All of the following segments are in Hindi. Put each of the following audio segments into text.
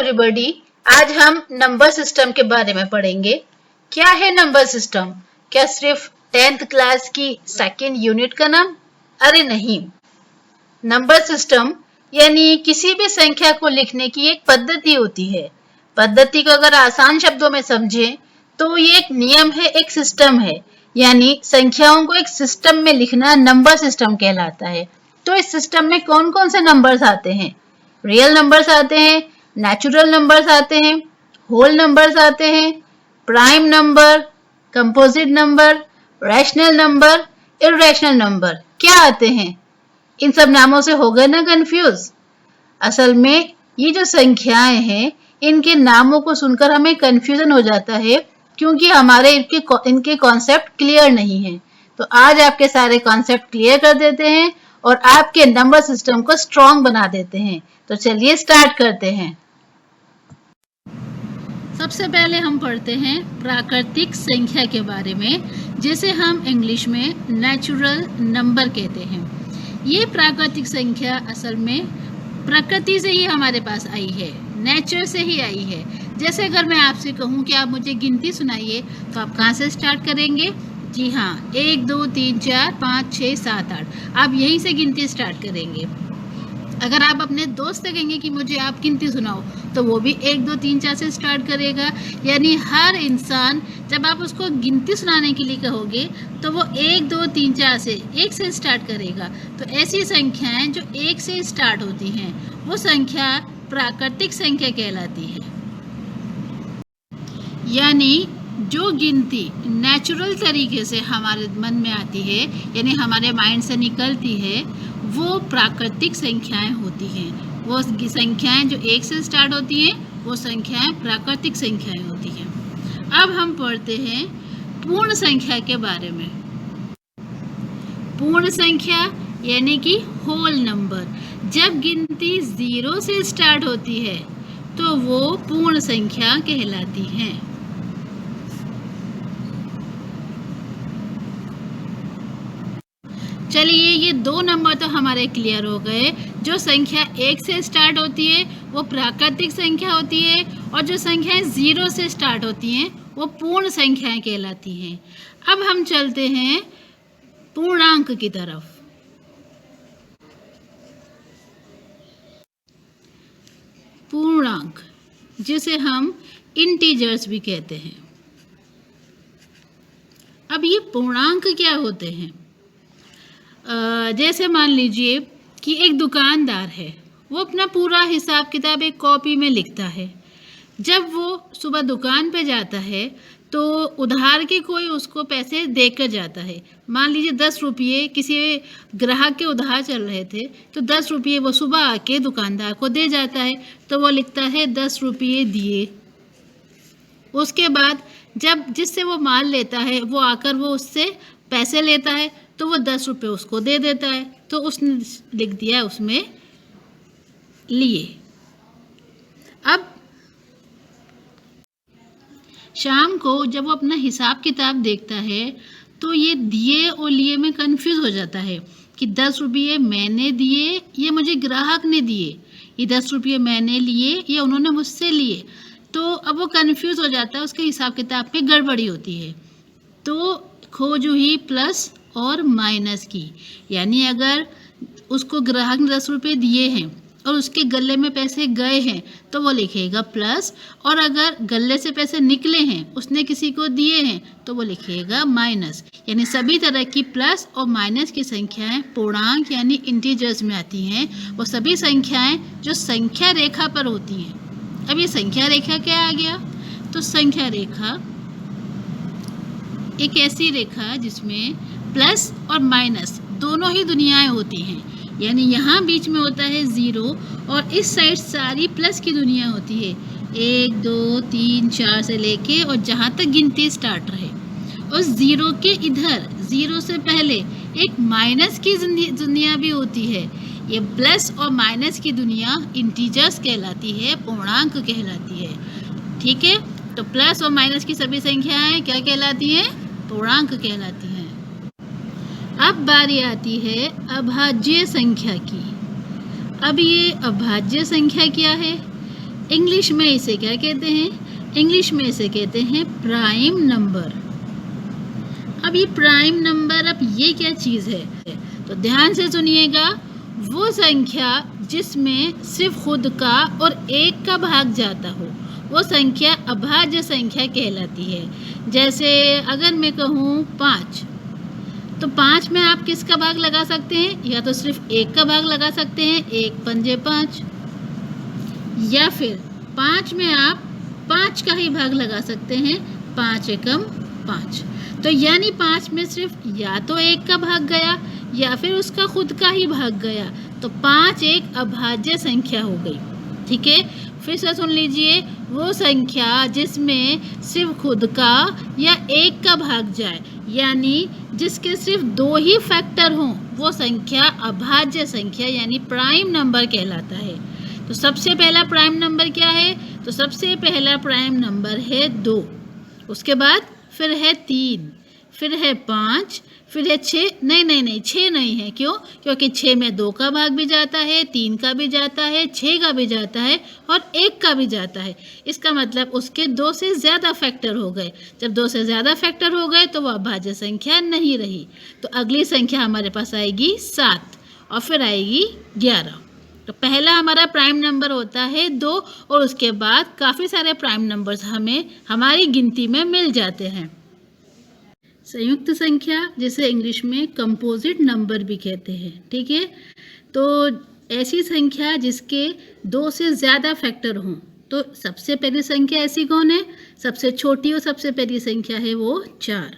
एवरीबॉडी, आज हम नंबर सिस्टम के बारे में पढ़ेंगे। क्या है नंबर सिस्टम? क्या सिर्फ 10th क्लास की सेकेंड यूनिट का नाम? अरे नहीं, नंबर सिस्टम यानी किसी भी संख्या को लिखने की एक पद्धति होती है। पद्धति को अगर आसान शब्दों में समझें तो ये एक नियम है, एक सिस्टम है, यानी संख्याओं को एक सिस्टम में लिखना नंबर सिस्टम कहलाता है। तो इस सिस्टम में कौन कौन से नंबर्स आते हैं? रियल नंबर्स आते हैं, नेचुरल नंबर्स आते हैं, होल नंबर्स आते हैं, prime number, composite number, rational number, irrational number. क्या आते हैं? इन सब नामों से हो गए ना कंफ्यूज? असल में ये जो संख्याएं हैं, इनके नामों को सुनकर हमें कंफ्यूजन हो जाता है, क्योंकि हमारे इनके कॉन्सेप्ट क्लियर नहीं है। तो आज आपके सारे कॉन्सेप्ट क्लियर कर देते हैं और आपके नंबर सिस्टम को स्ट्रॉन्ग बना देते हैं। तो चलिए स्टार्ट करते हैं। सबसे पहले हम पढ़ते हैं प्राकृतिक संख्या के बारे में, जिसे हम इंग्लिश में नेचुरल नंबर कहते हैं। ये प्राकृतिक संख्या असल में प्रकृति से ही हमारे पास आई है, नेचर से ही आई है। जैसे अगर मैं आपसे कहूँ कि आप मुझे गिनती सुनाइए, तो आप कहाँ से स्टार्ट करेंगे? जी हाँ, 1 2 3 4 5 6 7 8, आप यहीं से गिनती स्टार्ट करेंगे। अगर आप अपने दोस्त से कहेंगे कि मुझे आप गिनती सुनाओ, तो वो भी 1 2 3 4 से स्टार्ट करेगा। यानी हर इंसान, जब आप उसको गिनती सुनाने के लिए कहोगे तो वो 1 2 3 4 से 1 से स्टार्ट करेगा। तो ऐसी संख्याएं जो 1 से स्टार्ट होती हैं, वो संख्या प्राकृतिक संख्या कहलाती है। यानी जो गिनती नेचुरल तरीके से हमारे मन में आती है, यानी हमारे माइंड से निकलती है, वो प्राकृतिक संख्याएं होती हैं। वो संख्याएं जो 1 से स्टार्ट होती हैं, वो संख्याएं प्राकृतिक संख्याएं होती हैं। अब हम पढ़ते हैं पूर्ण संख्या के बारे में। पूर्ण संख्या यानी कि होल नंबर। जब गिनती 0 से स्टार्ट होती है, तो वो पूर्ण संख्या कहलाती हैं। चलिए, ये 2 नंबर तो हमारे क्लियर हो गए। जो संख्या 1 से स्टार्ट होती है वो प्राकृतिक संख्या होती है, और जो संख्याएं 0 से स्टार्ट होती हैं वो पूर्ण संख्याएं कहलाती हैं। अब हम चलते हैं पूर्णांक की तरफ। पूर्णांक, जिसे हम इंटीजर्स भी कहते हैं। अब ये पूर्णांक क्या होते हैं? जैसे मान लीजिए कि एक दुकानदार है, वो अपना पूरा हिसाब किताब एक कॉपी में लिखता है। जब वो सुबह दुकान पे जाता है, तो उधार के कोई उसको पैसे देकर जाता है। मान लीजिए 10 रुपये किसी ग्राहक के उधार चल रहे थे, तो 10 रुपये वो सुबह आके दुकानदार को दे जाता है, तो वो लिखता है 10 रुपये दिए। उसके बाद जब जिससे वो माल लेता है, वो आकर वो उससे पैसे लेता है, तो वो 10 रुपये उसको दे देता है, तो उसने लिख दिया उसमें लिए। अब शाम को जब वो अपना हिसाब किताब देखता है, तो ये दिए और लिए में कंफ्यूज हो जाता है कि 10 रुपये मैंने दिए, ये मुझे ग्राहक ने दिए, ये 10 रुपये मैंने लिए, ये उन्होंने मुझसे लिए। तो अब वो कंफ्यूज हो जाता है, उसके हिसाब किताब में गड़बड़ी होती है। तो खोज हुई प्लस और माइनस की। यानी अगर उसको ग्राहक ने 10 रुपये दिए हैं और उसके गले में पैसे गए हैं, तो वो लिखेगा प्लस, और अगर गले से पैसे निकले हैं, उसने किसी को दिए हैं, तो वो लिखेगा माइनस। यानी सभी तरह की प्लस और माइनस की संख्याएं पूर्णांक यानी इंटीजर्स में आती हैं। वो सभी संख्याएं जो संख्या रेखा पर होती हैं। अब ये संख्या रेखा क्या आ गया? तो संख्या रेखा एक ऐसी रेखा जिसमें प्लस और माइनस दोनों ही दुनियाएं होती हैं। यानी यहाँ बीच में होता है 0, और इस साइड सारी प्लस की दुनिया होती है, 1 2 3 4 से लेके और जहाँ तक गिनती स्टार्ट रहे। और 0 के इधर, 0 से पहले एक माइनस की दुनिया भी होती है। ये प्लस और माइनस की दुनिया इंटीजर्स कहलाती है, पूर्णांक कहलाती है। ठीक है, तो प्लस और माइनस की सभी संख्याएं क्या कहलाती हैं? पूर्णांक कहलाती हैं। अब बारी आती है अभाज्य संख्या की। अब ये अभाज्य संख्या क्या है? इंग्लिश में इसे क्या कहते हैं? इंग्लिश में इसे कहते हैं प्राइम नंबर। अब ये प्राइम नंबर, अब ये क्या चीज़ है? तो ध्यान से सुनिएगा। वो संख्या जिसमें सिर्फ खुद का और एक का भाग जाता हो, वो संख्या अभाज्य संख्या कहलाती है। जैसे अगर मैं कहूँ 5, तो 5 में आप किसका भाग लगा सकते हैं? या तो सिर्फ एक का भाग लगा सकते हैं, 1 पंजे 5, या फिर 5 में आप 5 का ही भाग लगा सकते हैं, 5 एकम 5। तो यानी 5 में सिर्फ या तो एक का भाग गया या फिर उसका खुद का ही भाग गया, तो 5 एक अभाज्य संख्या हो गई। ठीक है, फिर से सुन लीजिए। वो संख्या जिसमें सिर्फ खुद का या एक का भाग जाए, यानी जिसके सिर्फ 2 ही फैक्टर हों, वो संख्या अभाज्य संख्या यानी प्राइम नंबर कहलाता है। तो सबसे पहला प्राइम नंबर क्या है? तो सबसे पहला प्राइम नंबर है 2, उसके बाद फिर है 3, फिर है 5, फिर है 6। नहीं 6 नहीं है। क्यों? क्योंकि 6 में 2 का भाग भी जाता है, 3 का भी जाता है, 6 का भी जाता है और 1 का भी जाता है। इसका मतलब उसके 2 से ज़्यादा फैक्टर हो गए। जब 2 से ज़्यादा फैक्टर हो गए तो वह अभाज्य संख्या नहीं रही। तो अगली संख्या हमारे पास आएगी 7 और फिर आएगी 11। तो पहला हमारा प्राइम नंबर होता है 2 और उसके बाद काफ़ी सारे प्राइम नंबर्स हमें हमारी गिनती में मिल जाते हैं। संयुक्त संख्या, जिसे इंग्लिश में कंपोजिट नंबर भी कहते हैं। ठीक है, तो ऐसी संख्या जिसके 2 से ज़्यादा फैक्टर हों। तो सबसे पहली संख्या ऐसी कौन है? सबसे छोटी और सबसे पहली संख्या है वो 4,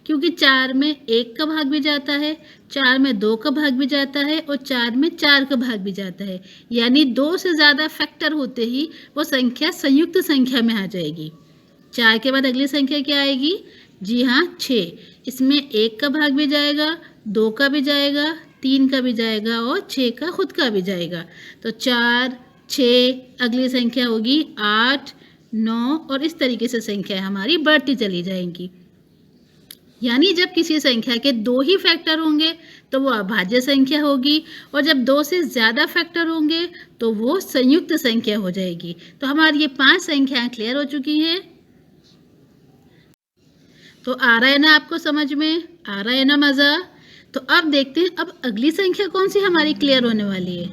क्योंकि 4 में 1 का भाग भी जाता है, 4 में 2 का भाग भी जाता है और 4 में 4 का भाग भी जाता है। यानी 2 से ज़्यादा फैक्टर होते ही वो संख्या संयुक्त संख्या में आ जाएगी। 4 के बाद अगली संख्या क्या आएगी? जी हाँ, 6। इसमें 1 का भाग भी जाएगा, 2 का भी जाएगा, 3 का भी जाएगा और 6 का खुद का भी जाएगा। तो 4, 6, अगली संख्या होगी 8, 9 और इस तरीके से संख्या हमारी बढ़ती चली जाएंगी। यानी जब किसी संख्या के 2 ही फैक्टर होंगे तो वो अभाज्य संख्या होगी और जब 2 से ज़्यादा फैक्टर होंगे तो वो संयुक्त संख्या हो जाएगी। तो हमारी ये 5 संख्याएं क्लियर हो चुकी हैं। तो आ रहा है ना आपको समझ में? आ रहा है ना मज़ा? तो अब देखते हैं अब अगली संख्या कौन सी हमारी क्लियर होने वाली है।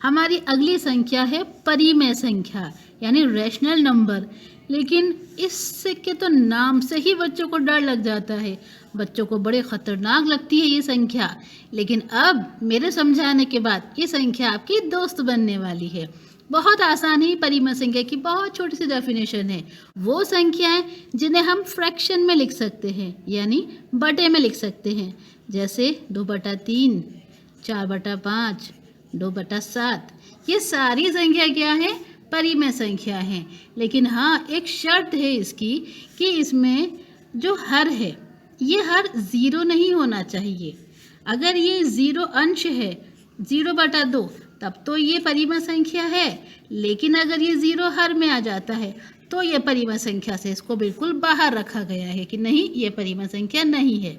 हमारी अगली संख्या है परिमेय संख्या यानी रैशनल नंबर। लेकिन इससे के तो नाम से ही बच्चों को डर लग जाता है, बच्चों को बड़े ख़तरनाक लगती है ये संख्या। लेकिन अब मेरे समझाने के बाद ये संख्या आपकी दोस्त बनने वाली है। बहुत आसान ही परिमेय संख्या की बहुत छोटी सी डेफिनेशन है। वो संख्याएं जिन्हें हम फ्रैक्शन में लिख सकते हैं यानी बटे में लिख सकते हैं, जैसे 2/3, 4/5, 2/7। ये सारी संख्या क्या है? परिमेय संख्या है। लेकिन हाँ, एक शर्त है इसकी कि इसमें जो हर है ये हर 0 नहीं होना चाहिए। अगर ये 0 अंश है 0/2 तब तो ये परिमेय संख्या है, लेकिन अगर ये 0 हर में आ जाता है तो ये परिमेय संख्या से इसको बिल्कुल बाहर रखा गया है कि नहीं, ये परिमेय संख्या नहीं है।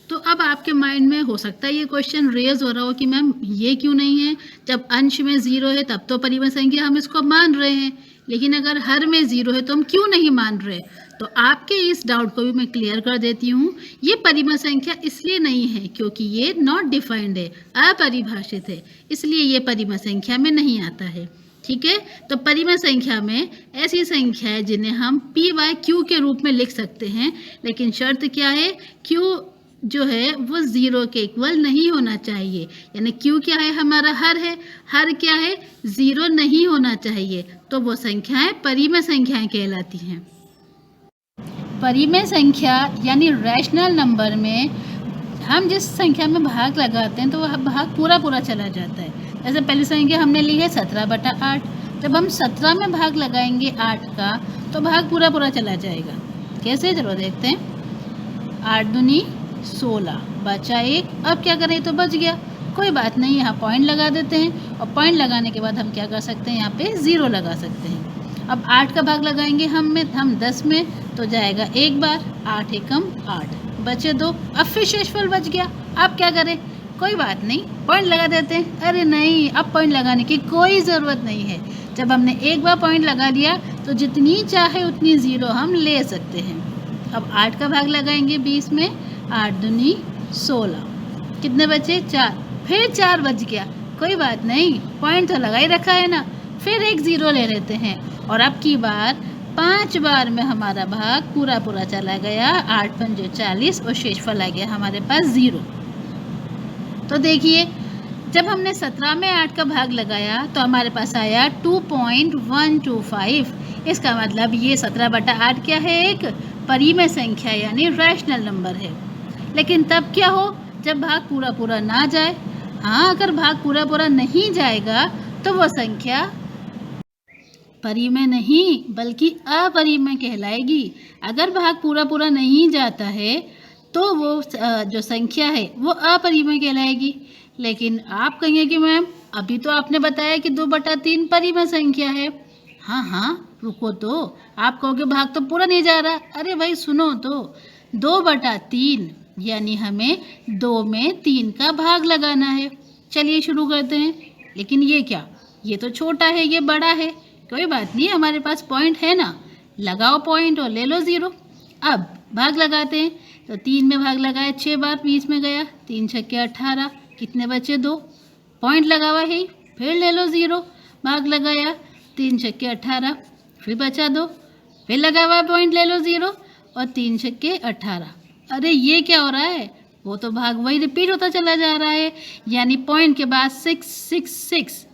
तो अब आपके माइंड में हो सकता है ये क्वेश्चन रेज हो रहा हो कि मैम ये क्यों नहीं है? जब अंश में 0 है तब तो परिमेय संख्या हम इसको मान रहे हैं, लेकिन अगर हर में 0 है तो हम क्यों नहीं मान रहे? तो आपके इस डाउट को भी मैं क्लियर कर देती हूँ। ये परिमेय संख्या इसलिए नहीं है क्योंकि ये नॉट डिफाइंड है, अपरिभाषित है, इसलिए ये परिमेय संख्या में नहीं आता है। ठीक है, तो परिमेय संख्या में ऐसी संख्या है जिन्हें हम p/q के रूप में लिख सकते हैं, लेकिन शर्त क्या है? q जो है वो 0 के इक्वल नहीं होना चाहिए। यानी q क्या है? हमारा हर है, हर क्या है? 0 नहीं होना चाहिए। तो वो संख्याएं परिमेय संख्याएं कहलाती हैं। परिमेय संख्या यानी रैशनल नंबर में हम जिस संख्या में भाग लगाते हैं तो वह भाग पूरा पूरा चला जाता है। जैसे पहली संख्या हमने ली है 17/8। जब हम 17 में भाग लगाएंगे 8 का तो भाग पूरा पूरा चला जाएगा। कैसे? चलो देखते हैं। 8 दूनी 16, बचा 1। अब क्या करें? तो बच गया, कोई बात नहीं, यहाँ पॉइंट लगा देते हैं और पॉइंट लगाने के बाद हम क्या कर सकते हैं? यहाँ पे 0 लगा सकते हैं। अब 8 का भाग लगाएंगे हम 10 में तो जाएगा 1 बार, 8 एकम 8, बचे 2। अब फिर शेषफल बच गया। अब क्या करें? कोई बात नहीं, पॉइंट लगा देते हैं। अरे नहीं, अब पॉइंट लगाने की कोई ज़रूरत नहीं है। जब हमने एक बार पॉइंट लगा दिया तो जितनी चाहे उतनी ज़ीरो हम ले सकते हैं। अब 8 का भाग लगाएंगे 20 में, 8 दूनी 16, कितने बचे 4, फिर 4 बच गया, कोई बात नहीं, पॉइंट तो लगा ही रखा है ना। फिर एक ज़ीरो ले लेते हैं और अब की बार 5 बार में हमारा भाग पूरा पूरा चला गया, 8 पंजे 40 और शेषफल आ गया हमारे पास 0। तो देखिए, जब हमने 17 में 8 का भाग लगाया तो हमारे पास आया 2.125। इसका मतलब ये 17/8 क्या है, एक परिमेय संख्या यानी रैशनल नंबर है। लेकिन तब क्या हो, जब भाग पूरा पूरा ना जाए। हाँ, अगर भाग पूरा पूरा नहीं जाएगा तो वो संख्या परिमेय नहीं बल्कि अपरिमेय कहलाएगी। अगर भाग पूरा पूरा नहीं जाता है तो वो जो संख्या है वो अपरिमेय कहलाएगी। लेकिन आप कहेंगे कि मैम अभी तो आपने बताया कि 2/3 परिमेय संख्या है। हाँ, रुको तो, आप कहोगे भाग तो पूरा नहीं जा रहा। अरे भाई सुनो तो, 2/3 यानी हमें 2 में 3 का भाग लगाना है। चलिए शुरू करते हैं। लेकिन ये क्या, ये तो छोटा है, ये बड़ा है। कोई बात नहीं, हमारे पास पॉइंट है ना, लगाओ पॉइंट और ले लो 0। अब भाग लगाते हैं तो 3 में भाग लगाया 6 बार, 20 में गया, 3 छक्के 18, कितने बचे 2, पॉइंट लगा हुआ है, फिर ले लो 0। भाग लगाया 3 छक्के 18, फिर बचा 2, फिर लगा हुआ पॉइंट, ले लो 0 और 3 छक्के 18। अरे ये क्या हो रहा है, वो तो भाग वही रिपीट होता चला जा रहा है, यानी पॉइंट के बाद 666।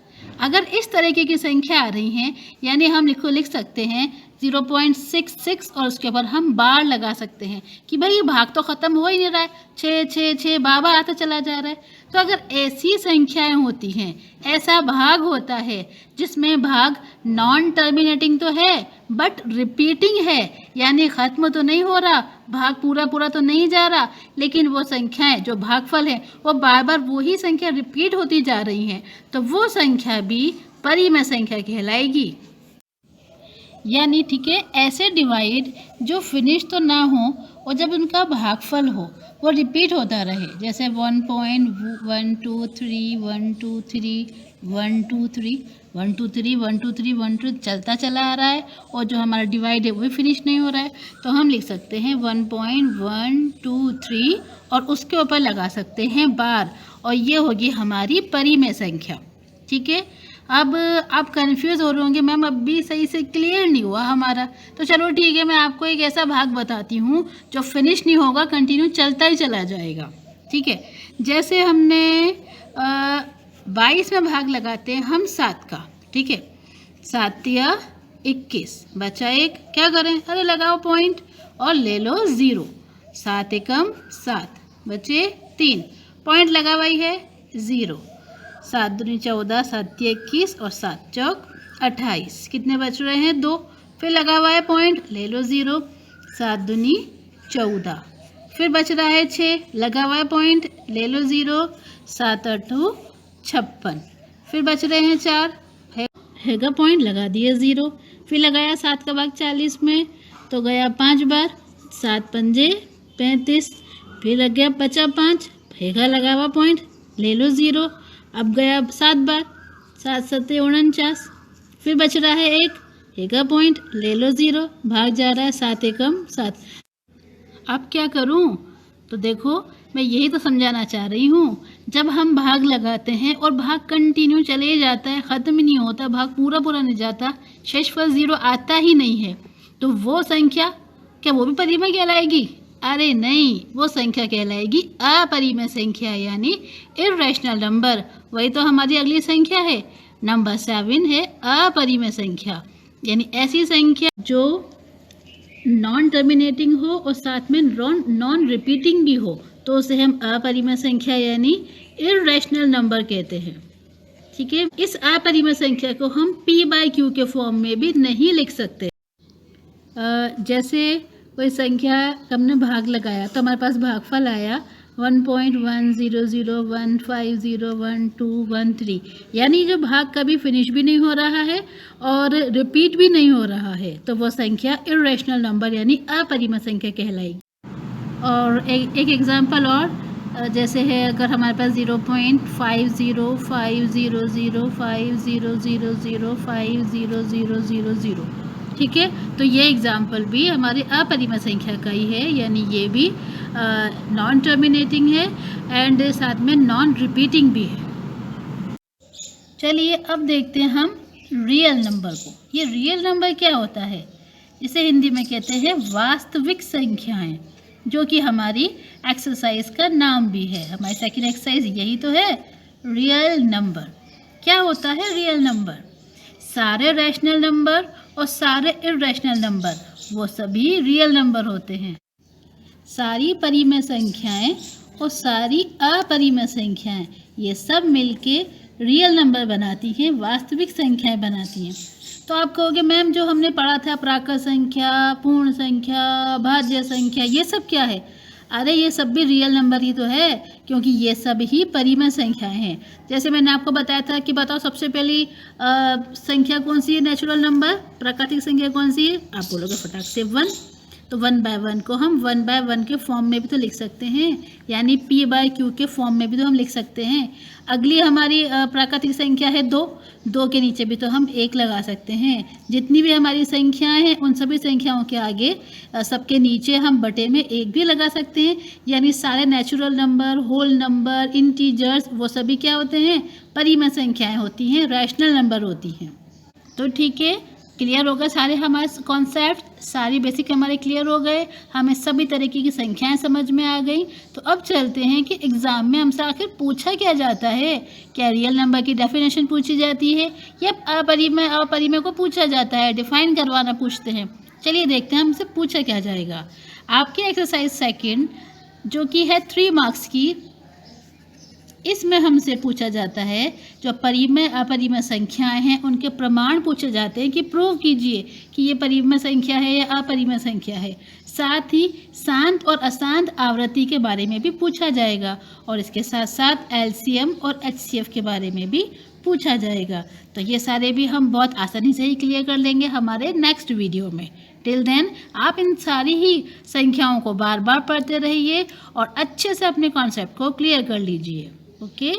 अगर इस तरीके की संख्या आ रही हैं यानी हम लिख सकते हैं 0.66 और उसके ऊपर हम बार लगा सकते हैं कि भाई भाग तो ख़त्म हो ही नहीं रहा है, 6 बार आता चला जा रहा है। तो अगर ऐसी संख्याएं होती हैं, ऐसा भाग होता है जिसमें भाग नॉन टर्मिनेटिंग तो है बट रिपीटिंग है, यानी ख़त्म तो नहीं हो रहा, भाग पूरा पूरा तो नहीं जा रहा, लेकिन वो संख्याएं जो भागफल है वो बार बार वही संख्या रिपीट होती जा रही हैं, तो वो संख्या भी परिमेय संख्या कहलाएगी। यानी ठीक है, ऐसे डिवाइड जो फिनिश तो ना हो और जब उनका भागफल हो वो रिपीट होता रहे, जैसे 1.123 123 123 123 123 123 चलता चला आ रहा है और जो हमारा डिवाइड है वो भी फिनिश नहीं हो रहा है, तो हम लिख सकते हैं 1.123 और उसके ऊपर लगा सकते हैं बार, और ये होगी हमारी परिमेय संख्या। ठीक है, अब आप कंफ्यूज हो रहे होंगे, मैम अब भी सही से क्लियर नहीं हुआ हमारा। तो चलो ठीक है, मैं आपको एक ऐसा भाग बताती हूँ जो फिनिश नहीं होगा, कंटिन्यू चलता ही चला जाएगा। ठीक है, जैसे हमने 22 में भाग लगाते हैं हम 7 का। ठीक है, 7 या 21, बचा 1, क्या करें, अरे लगाओ पॉइंट और ले लो 0। 7 एकम 7, बचे 3, पॉइंट लगा हुआ है 0। 7 दूनी 14, 7 21 और 7 चौक 28, कितने बच रहे हैं 2, फिर लगा हुआ है पॉइंट, ले लो 0। 7 दूनी 14, फिर बच रहा है 6, लगा हुआ है पॉइंट, ले लो 0। 7 8 56, फिर बच रहे हैं 4, हैगा पॉइंट, लगा दिए 0। फिर लगाया 7 का भाग 40 में तो गया 5 बार, 7 पंजे 35, फिर लग गया बचा 5, हैगा लगा हुआ पॉइंट, ले लो 0। अब गया 7 बार, 7 7 49, फिर बच रहा है 1, हैगा पॉइंट, ले लो 0। भाग जा रहा है 7 एकम 7। अब क्या करूं, तो देखो मैं यही तो समझाना चाह रही हूँ, जब हम भाग लगाते हैं और भाग कंटिन्यू चले जाता है, ख़त्म ही नहीं होता, भाग पूरा पूरा नहीं जाता, शेषफल 0 आता ही नहीं है, तो वो संख्या क्या वो भी परिमेय कहलाएगी? अरे नहीं, वो संख्या कहलाएगी अपरिमेय संख्या यानी इर्रेशनल नंबर। वही तो हमारी अगली संख्या है, नंबर 7 है अपरिमेय संख्या, यानी ऐसी संख्या जो नॉन टर्मिनेटिंग हो और साथ में नॉन रिपीटिंग भी हो, तो उसे हम अपरिमेय संख्या यानी इर्रेशनल नंबर कहते हैं। ठीक है, इस अपरिमेय संख्या को हम p/q के फॉर्म में भी नहीं लिख सकते। जैसे कोई संख्या हमने भाग लगाया तो हमारे पास भागफल आया 1.100150123, यानी जो भाग कभी फिनिश भी नहीं हो रहा है और रिपीट भी नहीं हो रहा है, तो वो संख्या इर्रेशनल नंबर यानी अपरिमेय संख्या कहलाएगी। और एक एग्जांपल और, जैसे है अगर हमारे पास 0.50500050005000, ठीक है, तो ये एग्जाम्पल भी हमारी अपरिमेय संख्या का ही है, यानी ये भी नॉन टर्मिनेटिंग है एंड साथ में नॉन रिपीटिंग भी है। चलिए अब देखते हैं हम रियल नंबर को। ये रियल नंबर क्या होता है? इसे हिंदी में कहते हैं वास्तविक संख्याएं, जो कि हमारी एक्सरसाइज का नाम भी है। हमारी सेकंड एक्सरसाइज यही तो है, रियल नंबर। क्या होता है रियल नंबर? सारे रैशनल नंबर और सारे इररेशनल नंबर वो सभी रियल नंबर होते हैं। सारी परिमेय संख्याएं और सारी अपरिमेय संख्याएं ये सब मिलके रियल नंबर बनाती हैं, वास्तविक संख्याएं बनाती हैं। तो आप कहोगे मैम जो हमने पढ़ा था प्राकृत संख्या, पूर्ण संख्या, भाज्य संख्या, ये सब क्या है? अरे ये सब भी रियल नंबर ही तो है, क्योंकि ये सब ही परिमेय संख्याएं हैं। जैसे मैंने आपको बताया था कि बताओ सबसे पहली संख्या कौन सी है? नेचुरल नंबर, प्राकृतिक संख्या कौन सी है? आप बोलोगे फटाक से 1। तो 1/1 को हम 1/1 के फॉर्म में भी तो लिख सकते हैं, यानी p/q के फॉर्म में भी तो हम लिख सकते हैं। अगली हमारी प्राकृतिक संख्या है 2 के नीचे भी तो हम 1 लगा सकते हैं। जितनी भी हमारी संख्याएं हैं उन सभी संख्याओं के आगे सबके नीचे हम बटे में 1 भी लगा सकते हैं। यानी सारे natural number, whole number, integers वो सभी क्या होते हैं? परिमेय संख्याएं होती हैं, रैशनल नंबर होती हैं। तो ठीक है, क्लियर हो गए सारे हमारे कॉन्सेप्ट, सारी बेसिक हमारे क्लियर हो गए, हमें सभी तरीके की संख्याएं समझ में आ गई। तो अब चलते हैं कि एग्ज़ाम में हमसे आखिर पूछा क्या जाता है। क्या रियल नंबर की डेफिनेशन पूछी जाती है या अपरिमेय को पूछा जाता है, डिफाइन करवाना पूछते हैं? चलिए देखते हैं हमसे पूछा क्या जाएगा। आपकी एक्सरसाइज सेकेंड जो कि है 3 मार्क्स की, इसमें हमसे पूछा जाता है जो परिमेय अपरिमेय संख्याएं हैं उनके प्रमाण पूछे जाते हैं कि प्रूव कीजिए कि ये परिमेय संख्या है या अपरिमेय संख्या है। साथ ही शांत और अशांत आवृत्ति के बारे में भी पूछा जाएगा और इसके साथ साथ एलसीएम और एचसीएफ के बारे में भी पूछा जाएगा। तो ये सारे भी हम बहुत आसानी से ही क्लियर कर लेंगे हमारे नेक्स्ट वीडियो में। टिल देन आप इन सारी ही संख्याओं को बार बार पढ़ते रहिए और अच्छे से अपने कॉन्सेप्ट को क्लियर कर लीजिए। ओके।